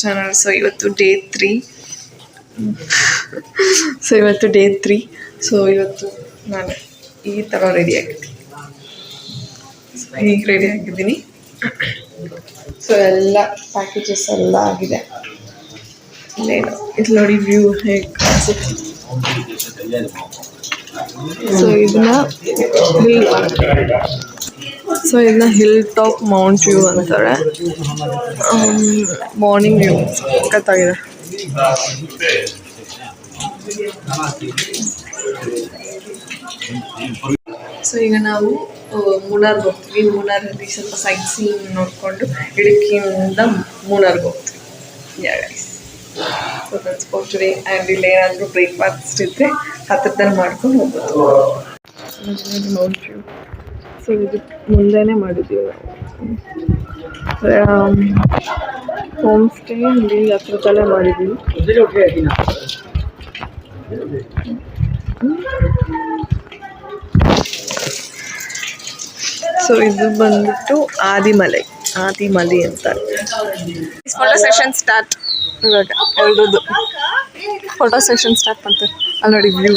Channel. So ಇವತ್ತು day 3. So ಇವತ್ತು ನಾನು ಈ ಥರ ರೆಡಿ ಆಗಿದ್ದೀನಿ. ಹೀಗೆ ರೆಡಿ ಆಗಿದ್ದೀನಿ. ಸೊ ಎಲ್ಲ ಪ್ಯಾಕೇಜಸ್ ಎಲ್ಲ ಆಗಿದೆ. ಇಲ್ಲೇನು ಇದು ನೋಡಿ ವ್ಯೂ ಹೇಗೆ ಕಾಣಿಸುತ್ತೆ. ಸೊ ಇದನ್ನ ಹಿಲ್ ಟಾಪ್ ಮೌಂಟ್ ವ್ಯೂ ಅಂತಾರೆ. ಮಾರ್ನಿಂಗ್ ವ್ಯೂ ಸಖತ್ತಾಗಿದೆ. ಸೊ ಈಗ ನಾವು ಮೂನಾರ್ಗೆ ಹೋಗ್ತೀವಿ. ಮೂನಾರಲ್ಲಿ ಸ್ವಲ್ಪ ಸೈಟ್ ಸೀನ್ ನೋಡಿಕೊಂಡು ಇಡುಕಿಯಿಂದ ಮೂನಾರ್ಗೆ ಹೋಗ್ತೀವಿ. So that's for today. And ಇಲ್ಲಿ ಏನಾದರೂ ಬ್ರೇಕ್ಫಾಸ್ಟ್ ಇದ್ದರೆ ಹತ್ತಿರದಲ್ಲಿ ಮಾಡ್ಕೊಂಡು ಹೋಗ್ಬೋದು. Mount view. ಸೊ ಇದು ಮುಂದೆನೇ ಮಾಡಿದ್ದೀವಿ ನಾವು. ಹೋಮ್ ಸ್ಟೇ ಇಲ್ಲಿ ಹತ್ರದಲ್ಲೇ ಮಾಡಿದ್ದೀವಿ. ಸೊ ಇದು ಬಂದ್ಬಿಟ್ಟು ಆದಿಮಲೆ ಅಂತ. Photo session start. ಇವಾಗ ಎಲ್ರದ್ದು ಫೋಟೋ ಸೆಷನ್ ಸ್ಟಾರ್ಟ್ ಮಾಡ್ತಾರೆ. ಅಲ್ಲಿ ನೋಡಿ ವ್ಯೂ.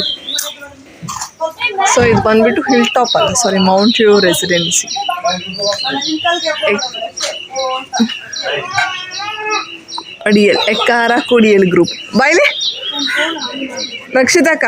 ಸೊ ಇದು ಬಂದ್ಬಿಟ್ಟು ಹಿಲ್ ಟಾಪ್ ಅಲ್ಲ, ಸಾರಿ, ಮೌಂಟ್ ವ್ಯೂ ರೆಸಿಡೆನ್ಸಿ. ಅಡಿಯಲ್ ಎಕ್ಕಾರ ಕುಡಿಯಲ್ ಗ್ರೂಪ್. ಬಾಯ್ಲಿ ರಕ್ಷಿತಕ್ಕ.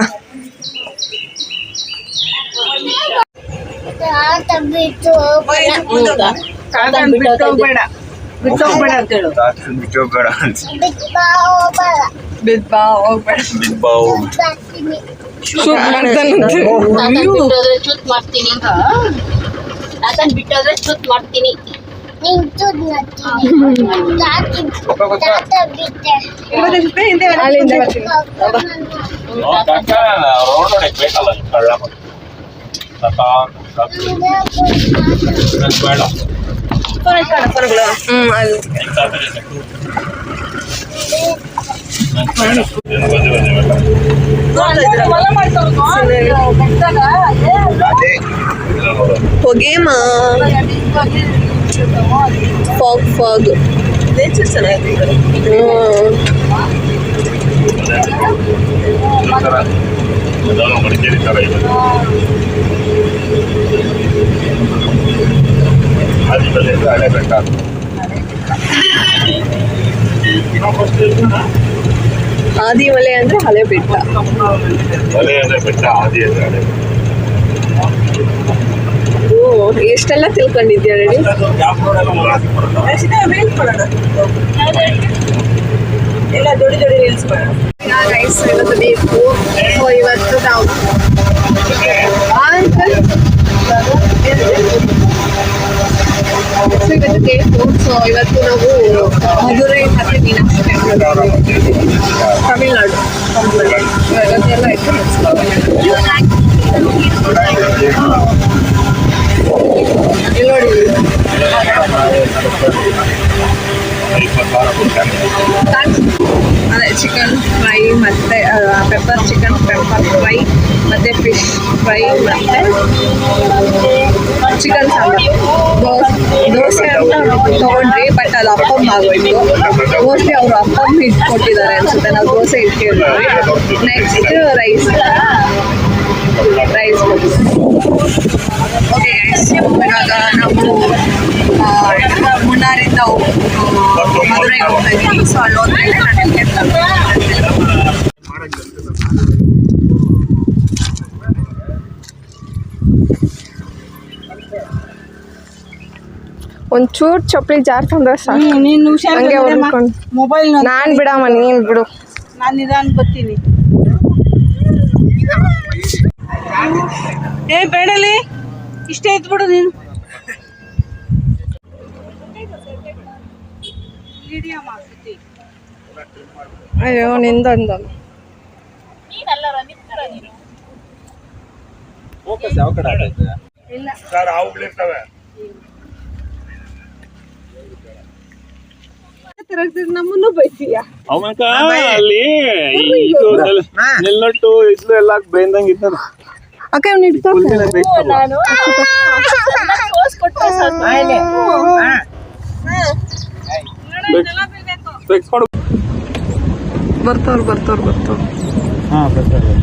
ಹೊಗೆಮಾ ಫಾಗ್ ನೇಚರ್ ಚೆನ್ನಾಗಿದೆ. ಆದಿಮಲೆ ಅಂದ್ರೆ ಹಳೆ ಬೆಟ್ಟ. ಓ, ಎಷ್ಟೆಲ್ಲ ತಿಳ್ಕೊಂಡಿದ್ಯಾ ರೆಡಿ. ಎಲ್ಲ ಜೋಡಿ ರೀಲ್ಸ್ ಇವತ್ತು ಡೇ 4. ಇವತ್ತು ನಾವು ಇವತ್ತು ಡೇ 4. ಸೊ ಇವತ್ತು ನಾವು ಮಧುರೈ ಮತ್ತು ಮೀನಾಕ್ಷಿ ಟೆಂಪಲ್, ತಮಿಳ್ನಾಡು. ಇವತ್ತೆಲ್ಲ ಇತ್ತು. ನೋಡಿ ಅದೇ ಚಿಕನ್ ಫ್ರೈ ಮತ್ತು ಪೆಪ್ಪರ್ ಚಿಕನ್ ಪೆಪ್ಪರ್ ಫ್ರೈ ಮತ್ತು ಫಿಶ್ ಫ್ರೈ ಮತ್ತು ಚಿಕನ್ ಸಾಂಬಾರು. ದೋಸೆ ಅಂತ ತೊಗೊಂಡ್ರಿ, ಬಟ್ ಅದು ಅಪ್ಪಮ್ ಆಗೋಯ್ತು. ಮೋಸ್ಟ್ಲಿ ಅವರು ಅಪ್ಪಮ್ ಹಿಟ್ಟು ಕೊಟ್ಟಿದ್ದಾರೆ ಅನ್ಸುತ್ತೆ. ನಾವು ದೋಸೆ ಹಿಟ್ಟು ಕೇಳಿದ್ವಿ. Next rice. ಓಕೆ ಗೈಸ್, ಇವಾಗ ನಾವು ಮುನ್ನಾರಿಂದ ಮಧುರೈಗೆ ಹೋಗ್ತಾ ಇದ್ದೀವಿ. ಸೊ ಅಲ್ಲಿ ಹೋದ್ಮೇಲೆ ಒಂಚೂರು ಚಪ್ಪಲಿ ಜಾರ್ಕೊಂಡ್ರೆ ಸಾಕು. ಹಂಗೆ ಹೊರ್ಕೊಂಡು ಮೊಬೈಲ್ ನಾನು ಬಿಡಮ್ಮ, ನೀನು ಬಿಡು. ನಾನು ನಿಧಾನ ಬರ್ತೀನಿ. ಏ ಬೇಡಲಿ, ಇಷ್ಟೇ ಇದ್ಬಿಡು ನೀನು. ಅಯ್ಯೋ ನಿಂದೊಂದು ನಮ್ಮನ್ನು ಬೈತೀಯ ಅಲ್ಲಿ ನೆಲ್ಲಟ್ಟು ಇದ್ಲು ಎಲ್ಲ ಬೇಂದಂಗ ಇದ್ದ ಅಕ್ಕ ಅವ್ನು ಹಿಡ್ಕೊ. ಸ್ಪೆಕ್ಸ್ ಕೊಡು. ಬರ್ತವ್ರು ಹಾ ಬರ್ತಾರೆ.